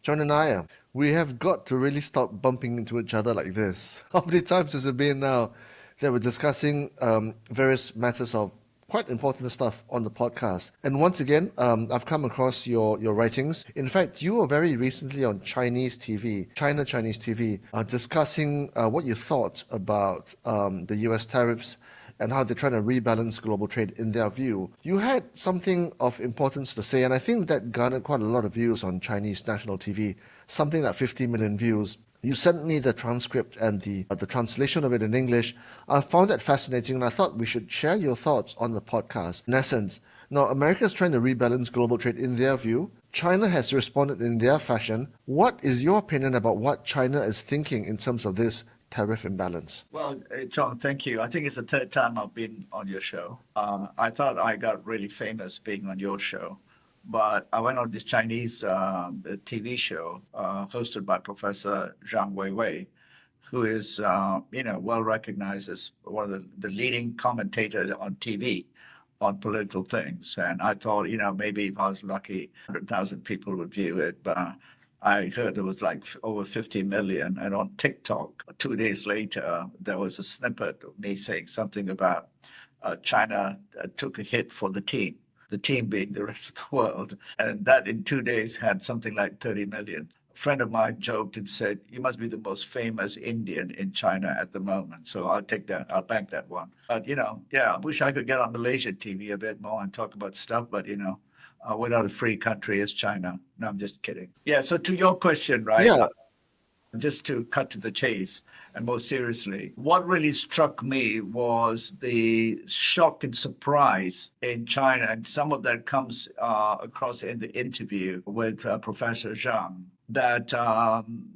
Chandran Nair, we have got to really stop bumping into each other like this. How many times has it been now that we're discussing various matters of quite important stuff on the podcast? And once again, I've come across your writings. In fact, you were very recently on Chinese TV, China Chinese TV, discussing what you thought about the US tariffs and how they're trying to rebalance global trade in their view. You had something of importance to say, and I think that garnered quite a lot of views on Chinese national TV, something like 50 million views. You sent me the transcript and the translation of it in English. I found that fascinating, and I thought we should share your thoughts on the podcast. In essence, now America is trying to rebalance global trade in their view. China has responded in their fashion. What is your opinion about what China is thinking in terms of this tariff imbalance? Well, John, thank you. I think it's the third time I've been on your show. I thought I got really famous being on your show, but I went on this Chinese TV show hosted by Professor Zhang Weiwei, who is, well recognized as one of the leading commentators on TV on political things. And I thought, maybe if I was lucky, 100,000 people would view it, but I heard there was like over 50 million. And on TikTok, 2 days later, there was a snippet of me saying something about China took a hit for the team being the rest of the world. And that in 2 days had something like 30 million. A friend of mine joked and said, "You must be the most famous Indian in China at the moment." So I'll take that. I'll bank that one. But, yeah, I wish I could get on Malaysia TV a bit more and talk about stuff. But, we're not a free country as China. No, I'm just kidding. Yeah, so to your question, right? Yeah, Just to cut to the chase and more seriously, what really struck me was the shock and surprise in China. And some of that comes across in the interview with Professor Zhang, that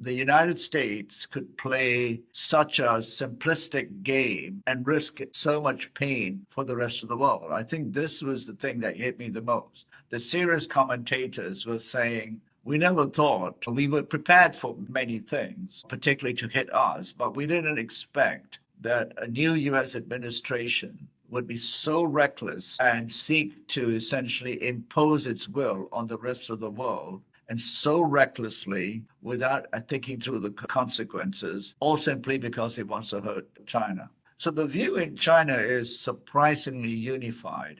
the United States could play such a simplistic game and risk so much pain for the rest of the world. I think this was the thing that hit me the most. The serious commentators were saying, we never thought, we were prepared for many things, particularly to hit us, but we didn't expect that a new US administration would be so reckless and seek to essentially impose its will on the rest of the world, and so recklessly without thinking through the consequences, all simply because it wants to hurt China. So the view in China is surprisingly unified.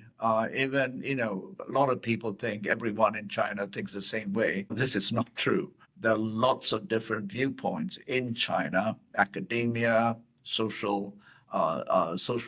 Even, a lot of people think everyone in China thinks the same way. This is not true. There are lots of different viewpoints in China, academia, social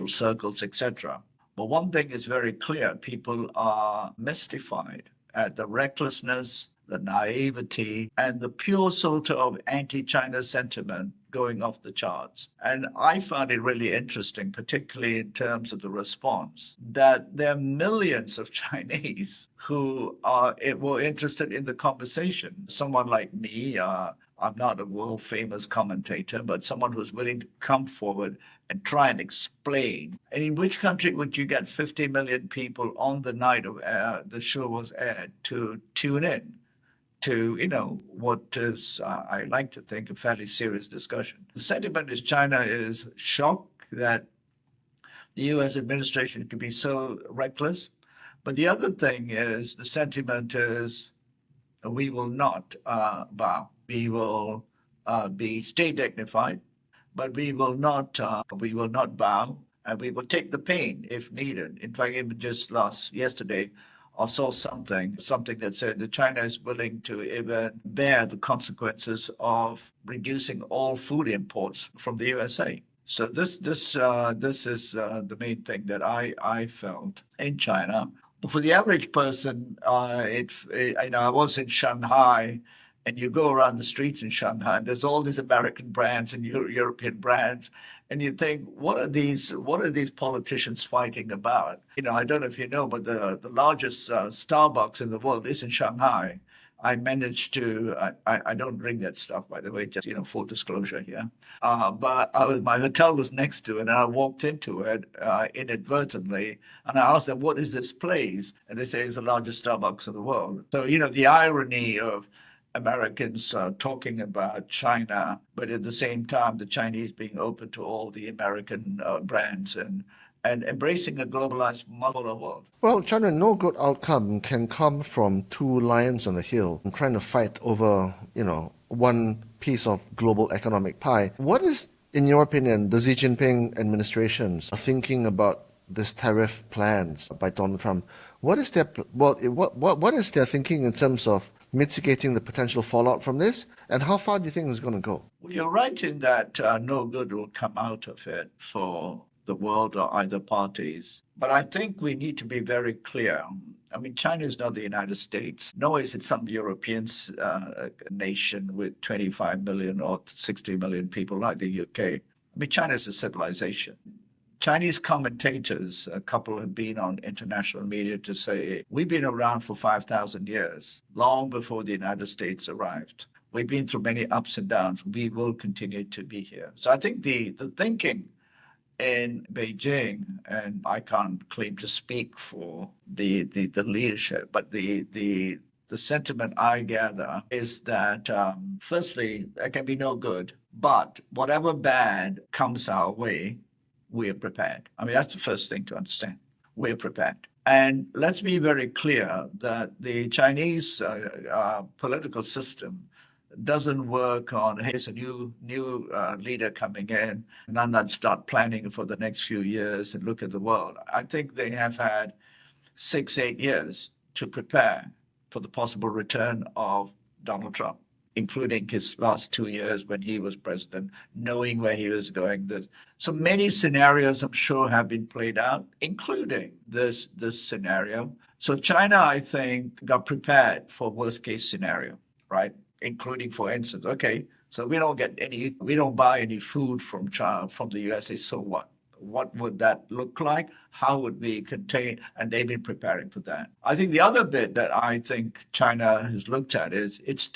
circles, etc. But one thing is very clear: people are mystified at the recklessness, the naivety, and the pure sort of anti-China sentiment going off the charts. And I found it really interesting, particularly in terms of the response, that there are millions of Chinese who were interested in the conversation. Someone like me, I'm not a world famous commentator, but someone who's willing to come forward and try and explain. And in which country would you get 50 million people on the night of the show was aired to tune in to, what is, I like to think, a fairly serious discussion? The sentiment is China is shocked that the US administration can be so reckless. But the other thing is the sentiment is we will not bow. We will stay dignified, but we will not bow, and we will take the pain if needed. In fact, even just yesterday, I saw something that said that China is willing to even bear the consequences of reducing all food imports from the USA. So this is the main thing that I felt in China. But for the average person, I was in Shanghai, and you go around the streets in Shanghai, and there's all these American brands and European brands, and you think, what are these politicians fighting about? I don't know if you know, but the largest Starbucks in the world is in Shanghai. I managed to. I don't drink that stuff, by the way. Just full disclosure here. But my hotel was next to it, and I walked into it inadvertently, and I asked them, "What is this place?" And they say it's the largest Starbucks in the world. So the irony of Americans talking about China, but at the same time, the Chinese being open to all the American brands and embracing a globalized multipolar world. Well, China, no good outcome can come from two lions on the hill and trying to fight over, one piece of global economic pie. What is, in your opinion, the Xi Jinping administration's thinking about this tariff plans by Donald Trump? What is their what is their thinking in terms of mitigating the potential fallout from this, and how far do you think it's going to go? Well, you're right in that no good will come out of it for the world or either parties. But I think we need to be very clear. I mean, China is not the United States, nor is it some European nation with 25 million or 60 million people like the UK. I mean, China is a civilization. Chinese commentators, a couple have been on international media to say, we've been around for 5,000 years, long before the United States arrived. We've been through many ups and downs. We will continue to be here. So I think the thinking in Beijing, and I can't claim to speak for the leadership, but the sentiment I gather is that, firstly, there can be no good, but whatever bad comes our way, we're prepared. I mean, that's the first thing to understand. We're prepared. And let's be very clear that the Chinese political system doesn't work on, hey, here's a new leader coming in, and then let's start planning for the next few years and look at the world. I think they have had 6-8 years to prepare for the possible return of Donald Trump, including his last 2 years when he was president, knowing where he was going. So many scenarios, I'm sure, have been played out, including this scenario. So China, I think, got prepared for worst case scenario, right? Including, for instance, okay, so we don't buy any food from China, from the USA. So what? What would that look like? How would we contain? And they've been preparing for that. I think the other bit that I think China has looked at is it's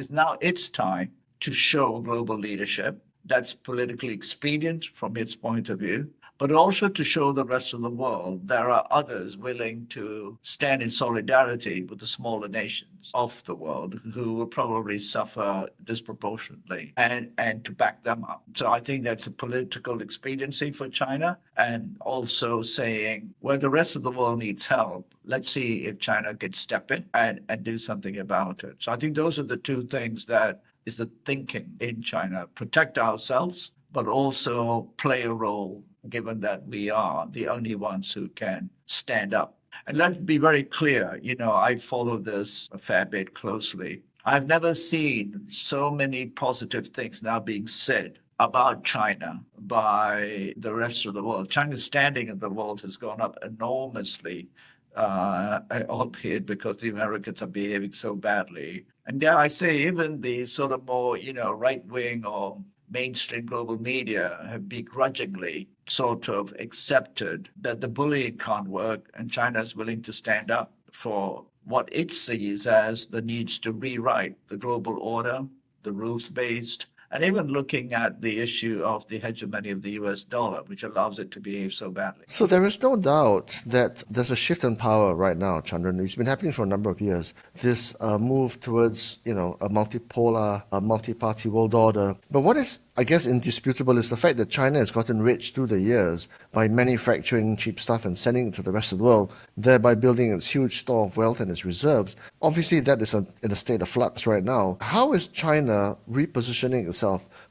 now its time to show global leadership that's politically expedient from its point of view, but also to show the rest of the world there are others willing to stand in solidarity with the smaller nations of the world who will probably suffer disproportionately, and to back them up. So I think that's a political expediency for China, and also saying where the rest of the world needs help, let's see if China can step in and do something about it. So I think those are the two things that is the thinking in China: protect ourselves, but also play a role, given that we are the only ones who can stand up. And let's be very clear, I follow this a fair bit closely. I've never seen so many positive things now being said about China by the rest of the world. China's standing in the world has gone up enormously, albeit because the Americans are behaving so badly. And dare I say, even the sort of more, right-wing or mainstream global media have begrudgingly sort of accepted that the bullying can't work, and China is willing to stand up for what it sees as the needs to rewrite the global order, the rules-based, and even looking at the issue of the hegemony of the US dollar, which allows it to behave so badly. So there is no doubt that there's a shift in power right now, Chandran. It's been happening for a number of years. This move towards, a multipolar, multi-party world order. But what is, I guess, indisputable is the fact that China has gotten rich through the years by manufacturing cheap stuff and sending it to the rest of the world, thereby building its huge store of wealth and its reserves. Obviously, that is in a state of flux right now. How is China repositioning itself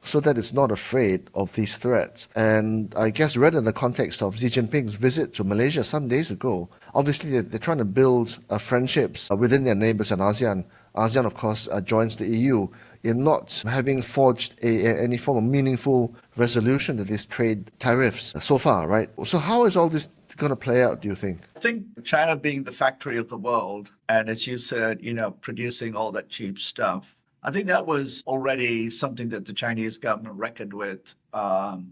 so that it's not afraid of these threats? And I guess read in the context of Xi Jinping's visit to Malaysia some days ago, obviously they're trying to build friendships within their neighbors and ASEAN. ASEAN, of course, joins the EU in not having forged any form of meaningful resolution to these trade tariffs so far, right? So how is all this going to play out, do you think? I think China being the factory of the world, and as you said, producing all that cheap stuff, I think that was already something that the Chinese government reckoned with 10,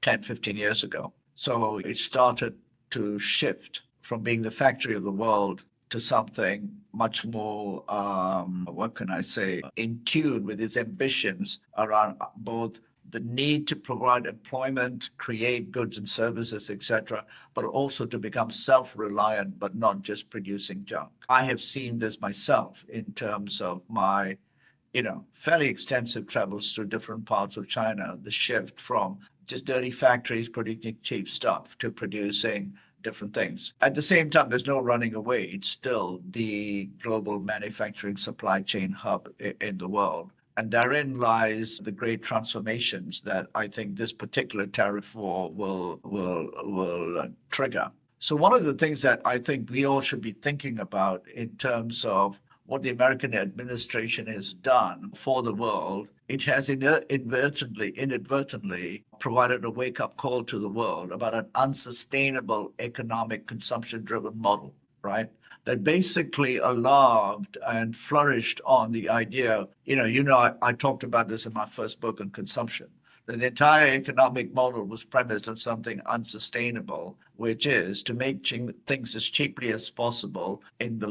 15 years ago. So it started to shift from being the factory of the world to something much more, in tune with its ambitions around both the need to provide employment, create goods and services, etc., but also to become self-reliant, but not just producing junk. I have seen this myself in terms of my fairly extensive travels through different parts of China, the shift from just dirty factories producing cheap stuff to producing different things. At the same time, there's no running away. It's still the global manufacturing supply chain hub in the world. And therein lies the great transformations that I think this particular tariff war will trigger. So one of the things that I think we all should be thinking about in terms of what the American administration has done for the world, it has inadvertently provided a wake-up call to the world about an unsustainable economic consumption-driven model, right? That basically allowed and flourished on the idea, I talked about this in my first book on consumption. The entire economic model was premised on something unsustainable, which is to make things as cheaply as possible in the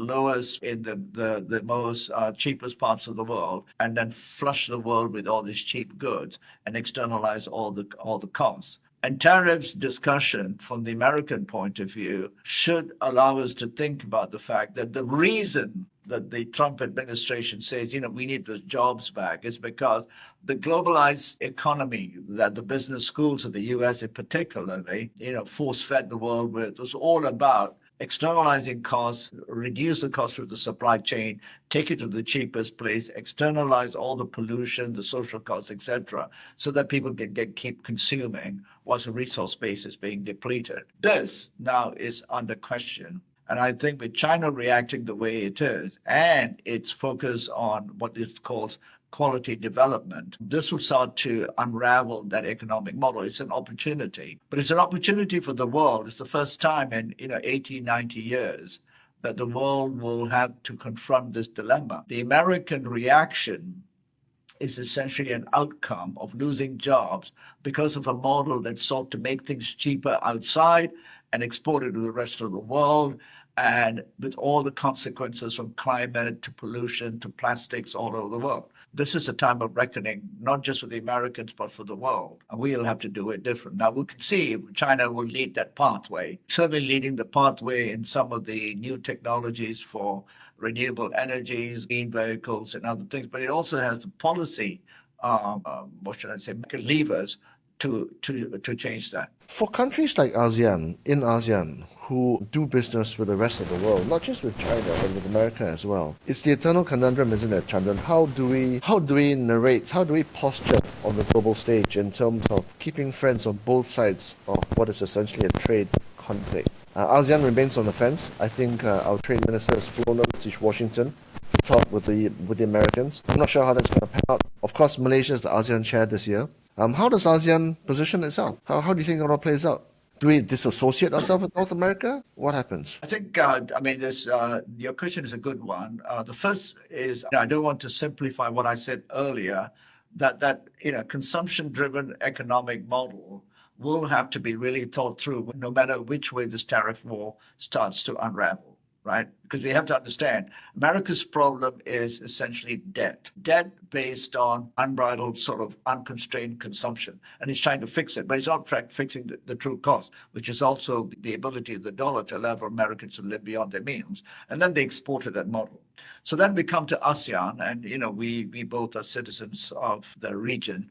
most cheapest parts of the world, and then flush the world with all these cheap goods and externalize all the costs. And tariffs discussion from the American point of view should allow us to think about the fact that the reason that the Trump administration says, we need those jobs back is because the globalized economy that the business schools of the US in particularly, force-fed the world with was all about externalizing costs, reduce the cost of the supply chain, take it to the cheapest place, externalize all the pollution, the social costs, etc., so that people can keep consuming whilst the resource base is being depleted. This now is under question. And I think with China reacting the way it is and its focus on what it calls quality development, this will start to unravel that economic model. It's an opportunity, but it's an opportunity for the world. It's the first time in 80, 90 years that the world will have to confront this dilemma. The American reaction is essentially an outcome of losing jobs because of a model that sought to make things cheaper outside and export it to the rest of the world, and with all the consequences from climate to pollution to plastics all over the world. This is a time of reckoning, not just for the Americans, but for the world. And we'll have to do it different. Now, we can see China will lead that pathway, certainly leading the pathway in some of the new technologies for renewable energies, green vehicles, and other things. But it also has the policy, levers to change that. For countries like ASEAN, who do business with the rest of the world, not just with China, but with America as well, it's the eternal conundrum, isn't it, Chandran? How do we posture on the global stage in terms of keeping friends on both sides of what is essentially a trade conflict? ASEAN remains on the fence. I think our trade minister has flown over to Washington to talk with the Americans. I'm not sure how that's going to pan out. Of course, Malaysia is the ASEAN chair this year. How does ASEAN position itself? How do you think it all plays out? Do we disassociate ourselves with North America? What happens? I think, your question is a good one. The first is, I don't want to simplify what I said earlier, that consumption-driven economic model will have to be really thought through no matter which way this tariff war starts to unravel, right? Because we have to understand, America's problem is essentially debt based on unbridled, sort of unconstrained consumption. And he's trying to fix it, but he's not fixing the true cost, which is also the ability of the dollar to allow for Americans to live beyond their means. And then they exported that model. So then we come to ASEAN, and we both are citizens of the region.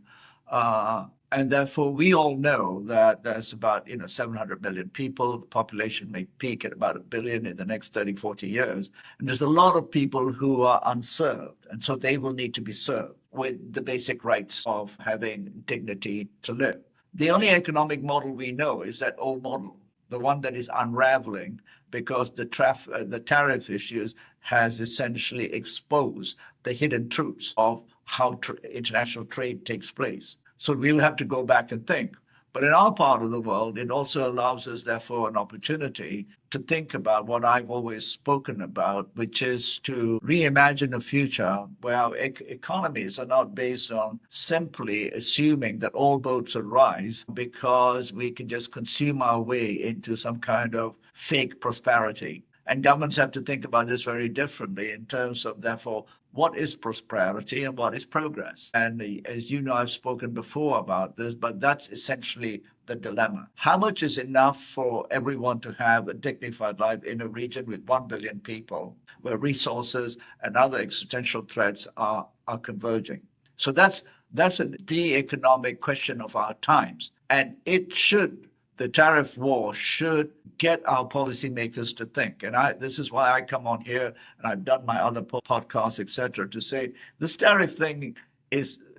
And therefore, we all know that there's about 700 million people. The population may peak at about 1 billion in the next 30, 40 years. And there's a lot of people who are unserved. And so they will need to be served with the basic rights of having dignity to live. The only economic model we know is that old model, the one that is unraveling because the tariff issues has essentially exposed the hidden truths of how international trade takes place. So we'll have to go back and think. But in our part of the world, it also allows us, therefore, an opportunity to think about what I've always spoken about, which is to reimagine a future where our economies are not based on simply assuming that all boats will rise because we can just consume our way into some kind of fake prosperity. And governments have to think about this very differently in terms of, therefore, what is prosperity and what is progress. And as you know, I've spoken before about this, but that's essentially the dilemma. How much is enough for everyone to have a dignified life in a region with 1 billion people, where resources and other existential threats are converging? So that's the economic question of our times. And the tariff war should get our policymakers to think. And this is why I come on here, and I've done my other podcasts, etc., to say this tariff thing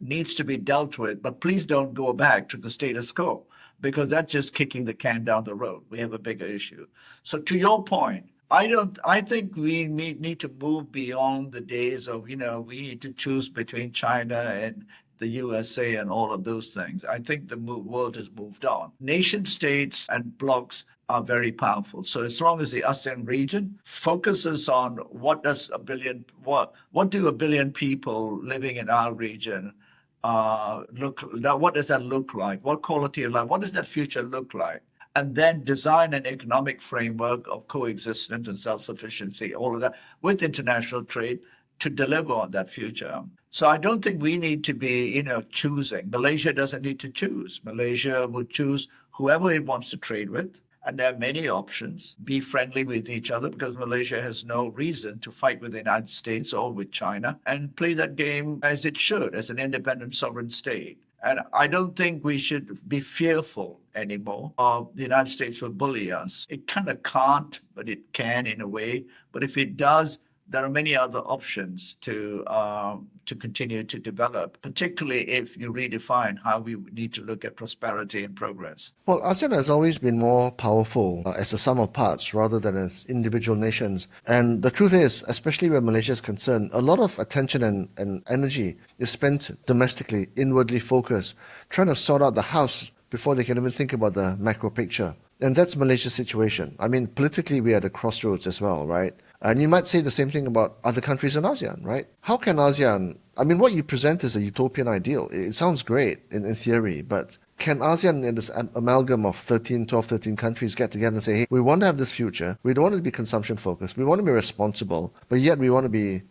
needs to be dealt with, but please don't go back to the status quo, because that's just kicking the can down the road. We have a bigger issue. So to your point, I think we need to move beyond the days of, we need to choose between China and the USA and all of those things. I think the world has moved on. Nation states and blocs are very powerful. So as long as the ASEAN region focuses on what do a billion people living in our region what does that look like? What quality of life? What does that future look like? And then design an economic framework of coexistence and self-sufficiency, all of that, with international trade to deliver on that future. So I don't think we need to be, choosing. Malaysia doesn't need to choose. Malaysia will choose whoever it wants to trade with. And there are many options. Be friendly with each other, because Malaysia has no reason to fight with the United States or with China, and play that game as it should, as an independent sovereign state. And I don't think we should be fearful anymore of the United States will bully us. It kind of can't, but it can in a way. But if it does, there are many other options to continue to develop, particularly if you redefine how we need to look at prosperity and progress. Well, ASEAN has always been more powerful as a sum of parts rather than as individual nations. And the truth is, especially where Malaysia is concerned, a lot of attention and energy is spent domestically, inwardly focused, trying to sort out the house before they can even think about the macro picture. And that's Malaysia's situation. I mean, politically, we are at a crossroads as well, right? And you might say the same thing about other countries in ASEAN, right? How can ASEAN, what you present is a utopian ideal. It sounds great in theory, but can ASEAN, in this amalgam of 13 countries, get together and say, hey, we want to have this future. We don't want to be consumption focused. We want to be responsible, but yet we want to be,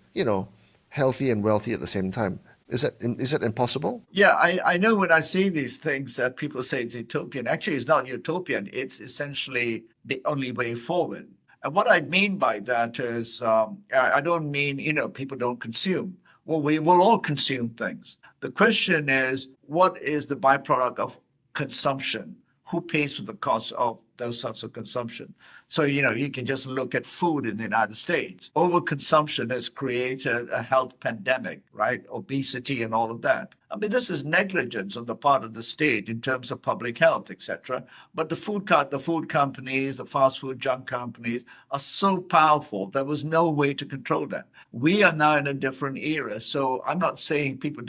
healthy and wealthy at the same time. Is it impossible? Yeah, I know when I see these things that people say it's utopian. Actually, it's not utopian. It's essentially the only way forward. And what I mean by that is, I don't mean, people don't consume. Well, we will all consume things. The question is, what is the byproduct of consumption? Who pays for the cost of those sorts of consumption? So, you can just look at food in the United States. Overconsumption has created a health pandemic, right? Obesity and all of that. This is negligence on the part of the state in terms of public health, etc. But the food companies, the fast food junk companies are so powerful, there was no way to control that. We are now in a different era. So I'm not saying people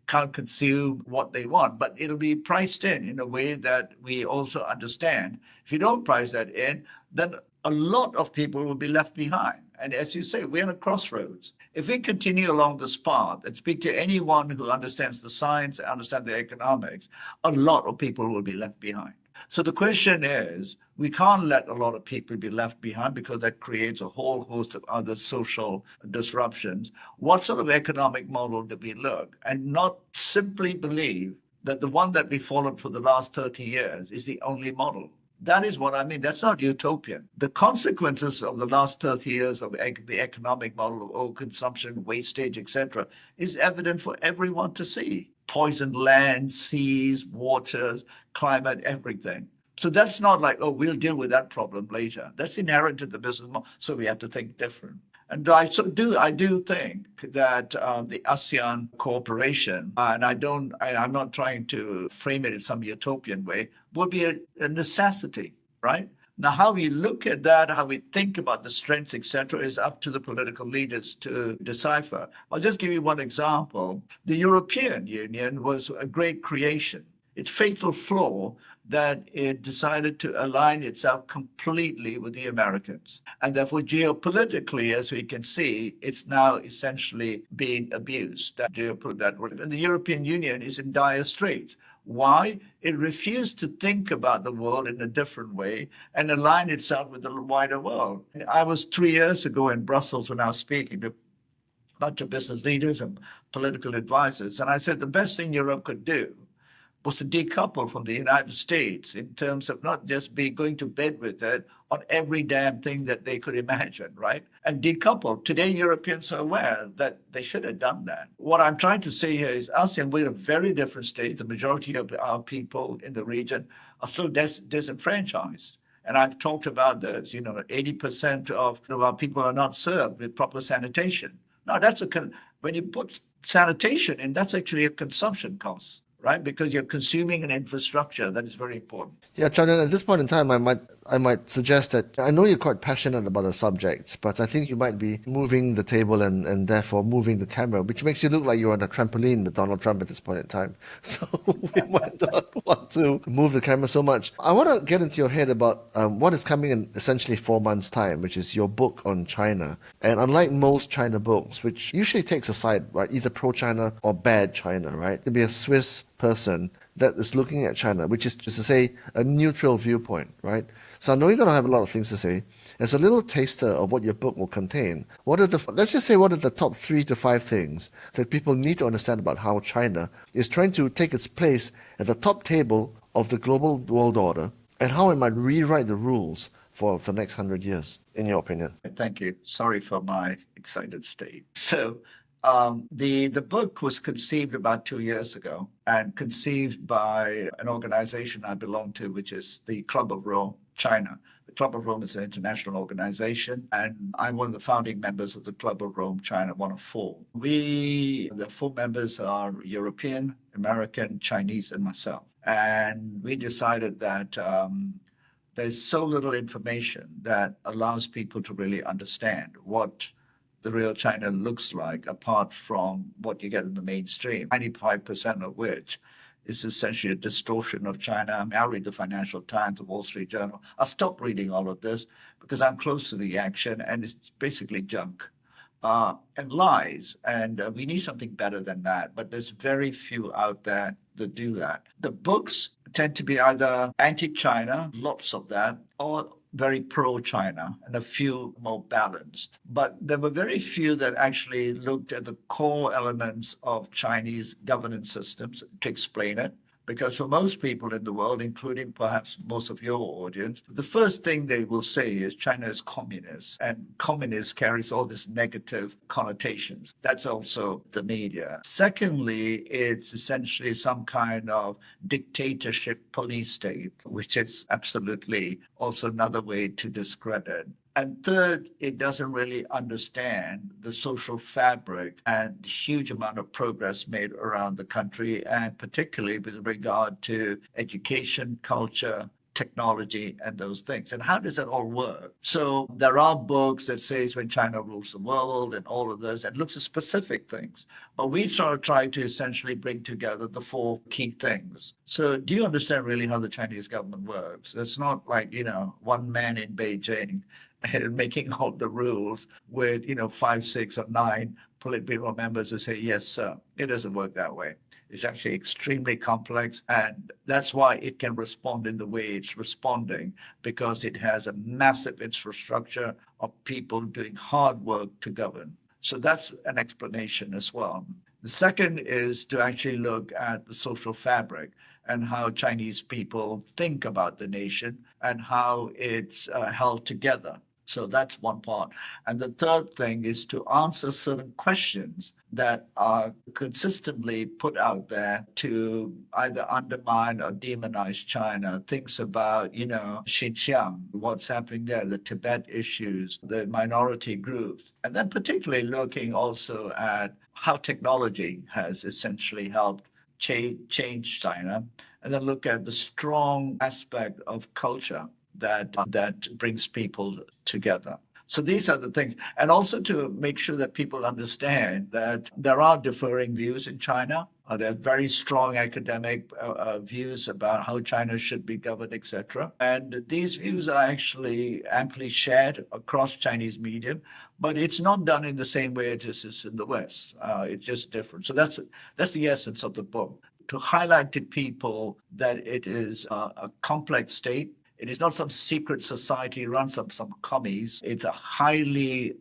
can't consume what they want, but it'll be priced in a way that we also understand. If you don't price that in, then a lot of people will be left behind. And as you say, we're in a crossroads. If we continue along this path and speak to anyone who understands the science, understands the economics, a lot of people will be left behind. So the question is, we can't let a lot of people be left behind, because that creates a whole host of other social disruptions. What sort of economic model do we look? And not simply believe that the one that we followed for the last 30 years is the only model. That is what I mean. That's not utopian. The consequences of the last 30 years of the economic model of overconsumption, wastage, etc., is evident for everyone to see. Poisoned land, seas, waters, climate, everything. So that's not like, oh, we'll deal with that problem later. That's inherent in the business model. So we have to think different. And I do think that the ASEAN cooperation, and I'm not trying to frame it in some utopian way, will be a necessity, right? Now, how we look at that, how we think about the strengths, etc., is up to the political leaders to decipher. I'll just give you one example. The European Union was a great creation. Its fatal flaw that it decided to align itself completely with the Americans. And therefore, geopolitically, as we can see, it's now essentially being abused. And the European Union is in dire straits. Why? It refused to think about the world in a different way and align itself with the wider world. I was 3 years ago in Brussels when I was speaking to a bunch of business leaders and political advisors, and I said the best thing Europe could do was to decouple from the United States in terms of not just going to bed with it on every damn thing that they could imagine, right? And decouple. Today, Europeans are aware that they should have done that. What I'm trying to say here is ASEAN, we're a very different state. The majority of our people in the region are still disenfranchised. And I've talked about this, 80% of our people are not served with proper sanitation. Now, when you put sanitation in, that's actually a consumption cost, right? Because you're consuming an infrastructure that is very important. Yeah, Chandran, at this point in time, I might suggest that I know you're quite passionate about the subject, but I think you might be moving the table and therefore moving the camera, which makes you look like you're on a trampoline with Donald Trump at this point in time. So we might not want to move the camera so much. I want to get into your head about what is coming in essentially 4 months' time, which is your book on China. And unlike most China books, which usually takes a side, right, either pro-China or bad China, right? It'd be a Swiss person that is looking at China, which is to say a neutral viewpoint, right? So I know you're going to have a lot of things to say. As a little taster of what your book will contain, let's just say what are the top 3 to 5 things that people need to understand about how China is trying to take its place at the top table of the global world order and how it might rewrite the rules for the next 100 years, in your opinion? Thank you. Sorry for my excited state. So the book was conceived about 2 years ago and conceived by an organization I belong to, which is the Club of Rome, China. The Club of Rome is an international organization, and I'm one of the founding members of the Club of Rome, China, one of 4. The 4 members are European, American, Chinese, and myself. And we decided that there's so little information that allows people to really understand what the real China looks like, apart from what you get in the mainstream, 95% of which is essentially a distortion of China. I mean, I read the Financial Times, the Wall Street Journal. I stopped reading all of this because I'm close to the action, and it's basically junk and lies. And we need something better than that. But there's very few out there that do that. The books tend to be either anti-China, lots of that, or very pro-China, and a few more balanced. But there were very few that actually looked at the core elements of Chinese governance systems to explain it. Because for most people in the world, including perhaps most of your audience, the first thing they will say is China is communist, and communist carries all these negative connotations. That's also the media. Secondly, it's essentially some kind of dictatorship police state, which is absolutely also another way to discredit. And third, it doesn't really understand the social fabric and the huge amount of progress made around the country, and particularly with regard to education, culture, technology, and those things. And how does it all work? So there are books that says when China rules the world and all of this, and looks at specific things. But we sort of try to essentially bring together the 4 key things. So do you understand really how the Chinese government works? It's not like, one man in Beijing and making all the rules with 5, 6, or 9 Politburo members who say yes, sir. It doesn't work that way. It's actually extremely complex, and that's why it can respond in the way it's responding, because it has a massive infrastructure of people doing hard work to govern. So that's an explanation as well. The second is to actually look at the social fabric and how Chinese people think about the nation and how it's held together. So that's one part. And the third thing is to answer certain questions that are consistently put out there to either undermine or demonize China. Things about, Xinjiang, what's happening there, the Tibet issues, the minority groups, and then particularly looking also at how technology has essentially helped change China, and then look at the strong aspect of culture that brings people together. So these are the things. And also to make sure that people understand that there are differing views in China. There are very strong academic views about how China should be governed, etc. And these views are actually amply shared across Chinese media, but it's not done in the same way it is in the West. It's just different. So that's the essence of the book, to highlight to people that it is a complex state. It is not some secret society run some commies. It's a highly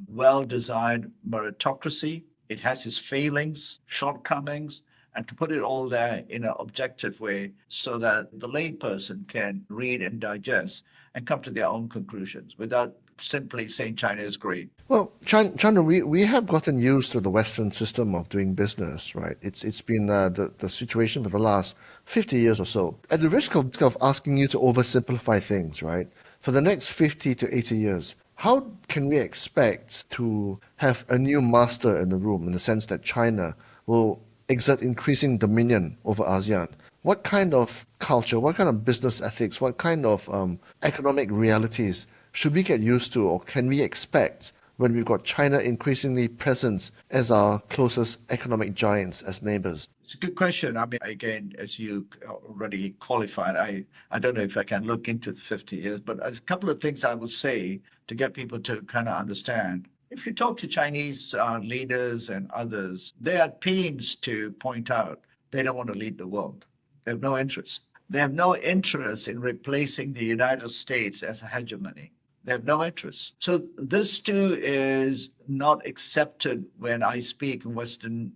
well-designed meritocracy. It has its failings, shortcomings, and to put it all there in an objective way so that the layperson can read and digest and come to their own conclusions without simply saying China is great. Well, China, we have gotten used to the Western system of doing business, right? It's been the situation for the last 50 years or so. At the risk of asking you to oversimplify things, right? For the next 50 to 80 years, how can we expect to have a new master in the room in the sense that China will exert increasing dominion over ASEAN? What kind of culture, what kind of business ethics, what kind of economic realities should we get used to or can we expect when we've got China increasingly present as our closest economic giants as neighbors? It's a good question. I mean, again, as you already qualified, I don't know if I can look into the 50 years, but a couple of things I would say to get people to kind of understand. If you talk to Chinese leaders and others, they are pains to point out they don't want to lead the world. They have no interest. They have no interest in replacing the United States as a hegemony. They have no interest. So this too is not accepted when I speak in Western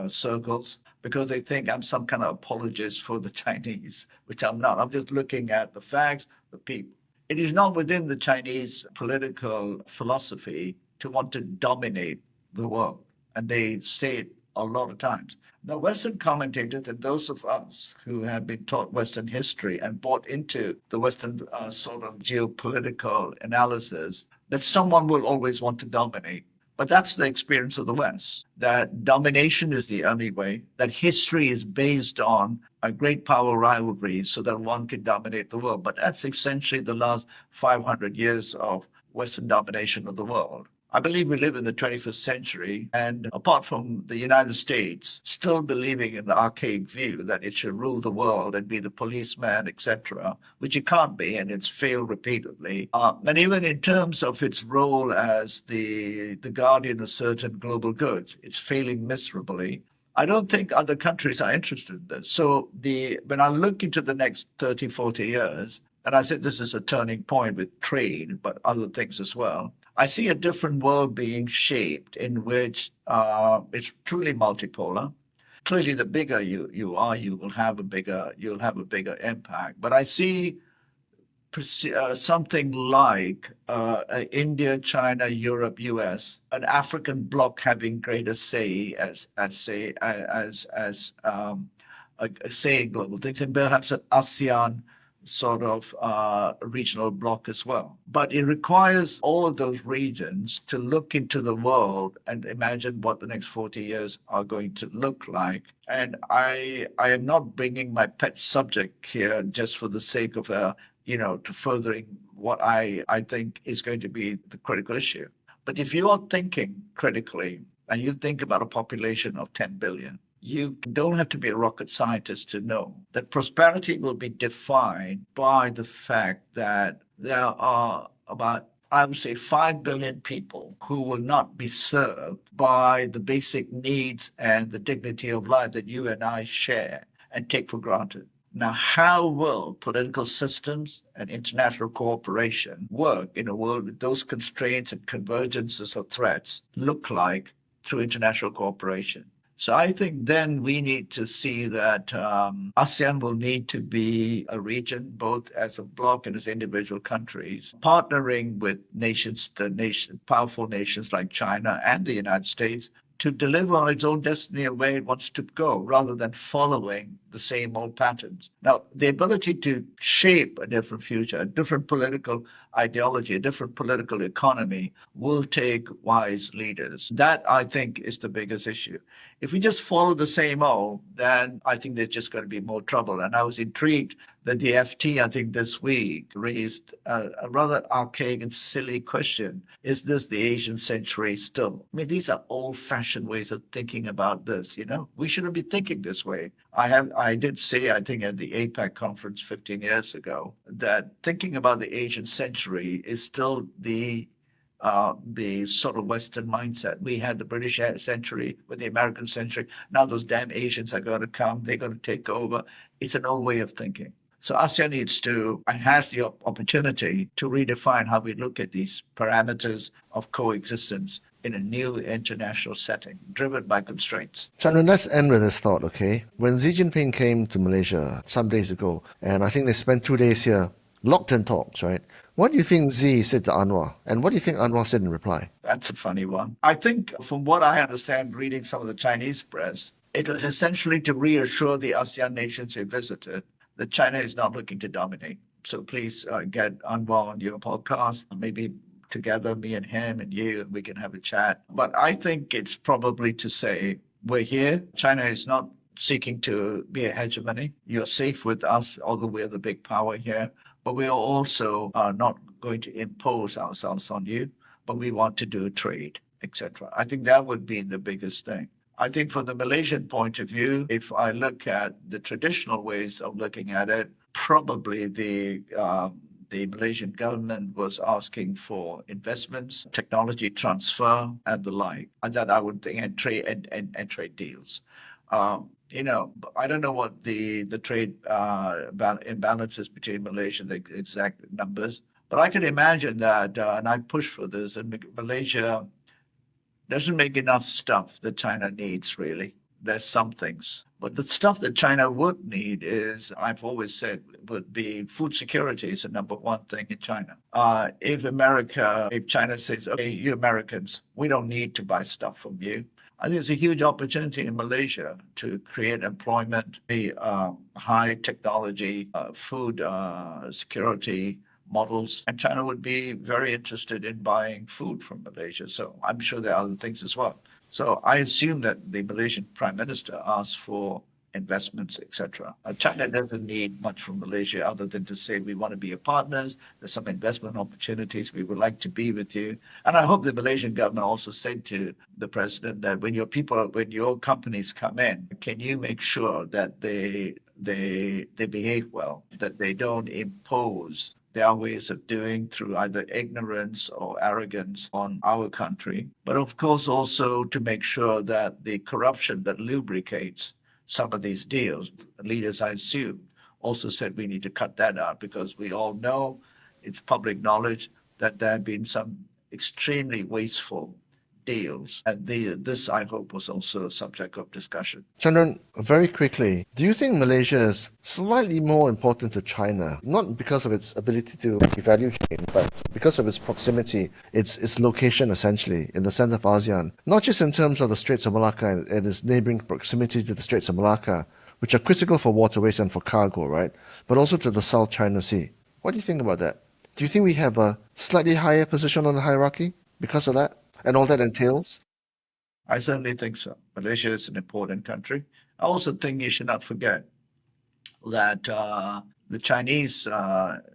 circles because they think I'm some kind of apologist for the Chinese, which I'm not. I'm just looking at the facts, the people. It is not within the Chinese political philosophy to want to dominate the world. And they say it a lot of times. Now, Western commentators and those of us who have been taught Western history and bought into the Western sort of geopolitical analysis, that someone will always want to dominate. But that's the experience of the West, that domination is the only way, that history is based on a great power rivalry so that one can dominate the world. But that's essentially the last 500 years of Western domination of the world. I believe we live in the 21st century, and apart from the United States still believing in the archaic view that it should rule the world and be the policeman, etc., which it can't be, and it's failed repeatedly. And even in terms of its role as the guardian of certain global goods, it's failing miserably. I don't think other countries are interested in this. So when I look into the next 30, 40 years, and I said this is a turning point with trade, but other things as well, I see a different world being shaped in which it's truly multipolar. Clearly, the bigger you are, you'll have a bigger impact. But I see something like India, China, Europe, US, an African bloc having greater say as say in global things, and perhaps an ASEAN sort of regional bloc as well. But it requires all of those regions to look into the world and imagine what the next 40 years are going to look like. And I am not bringing my pet subject here just for the sake of to furthering what I think is going to be the critical issue. But if you are thinking critically and you think about a population of 10 billion, you don't have to be a rocket scientist to know that prosperity will be defined by the fact that there are about, I would say, 5 billion people who will not be served by the basic needs and the dignity of life that you and I share and take for granted. Now, how will political systems and international cooperation work in a world with those constraints and convergences of threats look like through international cooperation? So I think then we need to see that ASEAN will need to be a region, both as a bloc and as individual countries, partnering with powerful nations like China and the United States to deliver on its own destiny of where it wants to go, rather than following the same old patterns. Now, the ability to shape a different future, a different political ideology, a different political economy will take wise leaders. That, I think, is the biggest issue. If we just follow the same old, then I think there's just going to be more trouble. And I was intrigued that the FT, I think this week, raised a rather archaic and silly question. Is this the Asian century still? I mean, these are old-fashioned ways of thinking about this, We shouldn't be thinking this way. I did say, I think, at the APEC conference 15 years ago, that thinking about the Asian century is still the sort of Western mindset. We had the British century with the American century. Now those damn Asians are going to come. They're going to take over. It's an old way of thinking. So ASEAN needs to and has the opportunity to redefine how we look at these parameters of coexistence in a new international setting, driven by constraints. Chandran, let's end with this thought, okay? When Xi Jinping came to Malaysia some days ago, and I think they spent 2 days here, locked in talks, right? What do you think Xi said to Anwar? And what do you think Anwar said in reply? That's a funny one. I think, from what I understand, reading some of the Chinese press, it was essentially to reassure the ASEAN nations he visited that China is not looking to dominate. So please get Anwar on your podcast, maybe together, me and him and you, and we can have a chat. But I think it's probably to say, we're here. China is not seeking to be a hegemony. You're safe with us, although we're the big power here. But we are also not going to impose ourselves on you, but we want to do trade, etc. I think that would be the biggest thing. I think from the Malaysian point of view, if I look at the traditional ways of looking at it, probably the Malaysian government was asking for investments, technology transfer, and the like. And that I would think, and trade deals. I don't know what the trade imbalances between Malaysia, the exact numbers, but I can imagine that, and I push for this, and Malaysia doesn't make enough stuff that China needs, really. There's some things. But the stuff that China would need is, I've always said, would be food security is the number one thing in China. If China says, okay, you Americans, we don't need to buy stuff from you, I think it's a huge opportunity in Malaysia to create employment, a high technology, food security models, and China would be very interested in buying food from Malaysia. So I'm sure there are other things as well. So I assume that the Malaysian Prime Minister asked for investments, etc. China doesn't need much from Malaysia other than to say we want to be your partners. There's some investment opportunities. We would like to be with you. And I hope the Malaysian government also said to the president that when your companies come in, can you make sure that they behave well, that they don't impose their ways of doing through either ignorance or arrogance on our country, but of course also to make sure that the corruption that lubricates some of these deals, leaders I assume also said we need to cut that out because we all know, it's public knowledge, that there have been some extremely wasteful deals. And this, I hope, was also a subject of discussion. Chandran, very quickly, do you think Malaysia is slightly more important to China, not because of its ability to value chain, but because of its proximity, its location essentially in the center of ASEAN, not just in terms of the Straits of Malacca and its neighboring proximity to the Straits of Malacca, which are critical for waterways and for cargo, right? But also to the South China Sea. What do you think about that? Do you think we have a slightly higher position on the hierarchy because of that? And all that entails? I certainly think so. Malaysia is an important country. I also think you should not forget that the Chinese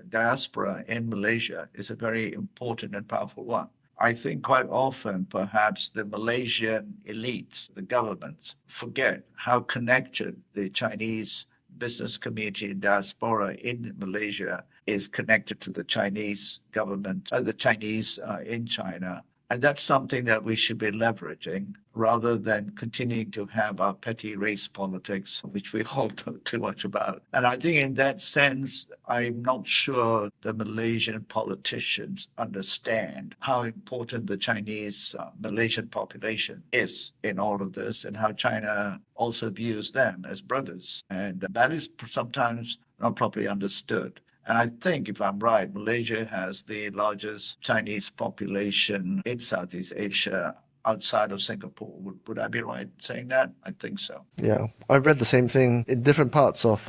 diaspora in Malaysia is a very important and powerful one. I think quite often, perhaps the Malaysian elites, the governments, forget how connected the Chinese business community and diaspora in Malaysia is connected to the Chinese government, the Chinese in China. And that's something that we should be leveraging rather than continuing to have our petty race politics, which we all talk too much about. And I think in that sense, I'm not sure the Malaysian politicians understand how important the Chinese Malaysian population is in all of this and how China also views them as brothers. And that is sometimes not properly understood. And I think, if I'm right, Malaysia has the largest Chinese population in Southeast Asia outside of Singapore. Would I be right saying that? I think so. Yeah, I've read the same thing in different parts of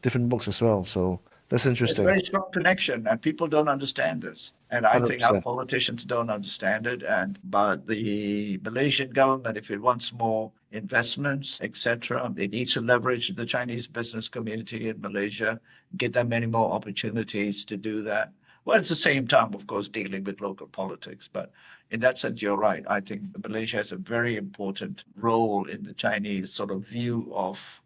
different books as well. So that's It's a interesting. very strong connection, and people don't understand this. And I think our 100%. politicians don't understand it. But the Malaysian government, if it wants more investments, etc., it needs to leverage the Chinese business community in Malaysia, give them many more opportunities to do that. Well, at the same time, of course, dealing with local politics. But in that sense, you're right. I think Malaysia has a very important role in the Chinese sort of view of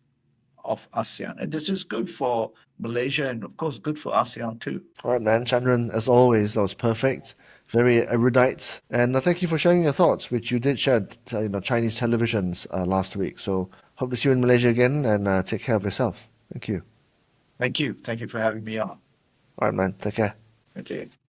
ASEAN. And this is good for Malaysia and, of course, good for ASEAN too. All right, man. Chandran, as always, that was perfect. Very erudite. And thank you for sharing your thoughts, which you did share Chinese televisions last week. So hope to see you in Malaysia again and take care of yourself. Thank you. Thank you. Thank you for having me on. All right, man. Take care. Okay.